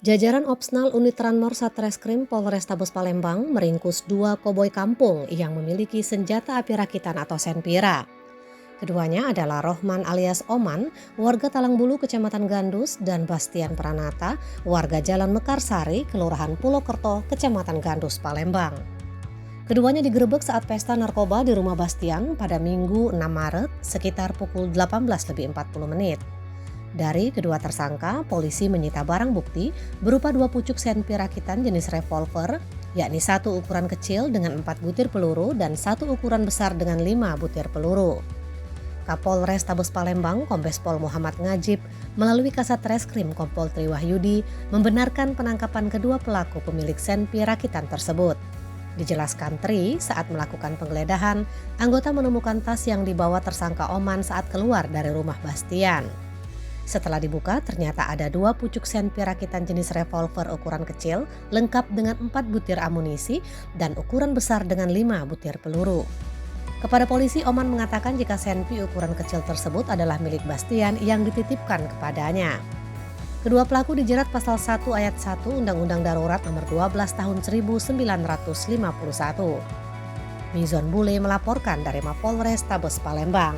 Jajaran Opsnal Unit Ranmor Satreskrim Polrestabes Palembang meringkus 2 koboi kampung yang memiliki senjata api rakitan atau senpira. Keduanya adalah Rohman alias Oman, warga Talangbulu, Kecamatan Gandus, dan Bastian Pranata, warga Jalan Mekarsari, Kelurahan Pulokerto, Kecamatan Gandus, Palembang. Keduanya digerebek saat pesta narkoba di rumah Bastian pada Minggu 6 Maret sekitar pukul 18.40. Dari kedua tersangka, polisi menyita barang bukti berupa 2 pucuk senpi rakitan jenis revolver, yakni 1 ukuran kecil dengan 4 butir peluru dan 1 ukuran besar dengan 5 butir peluru. Kapolres Palembang, Kombes Pol Muhammad Ngajib, melalui Kasat Reskrim Kompol Tri Wahyudi, membenarkan penangkapan kedua pelaku pemilik senpi rakitan tersebut. Dijelaskan Tri, saat melakukan penggeledahan, anggota menemukan tas yang dibawa tersangka Oman saat keluar dari rumah Bastian. Setelah dibuka, ternyata ada 2 pucuk senpi rakitan jenis revolver ukuran kecil lengkap dengan 4 butir amunisi dan ukuran besar dengan 5 butir peluru. Kepada polisi, Oman mengatakan jika senpi ukuran kecil tersebut adalah milik Bastian yang dititipkan kepadanya. Kedua pelaku dijerat pasal 1 ayat 1 Undang-Undang Darurat nomor 12 tahun 1951. Mizon Bule melaporkan dari Mapolres Tabes Palembang.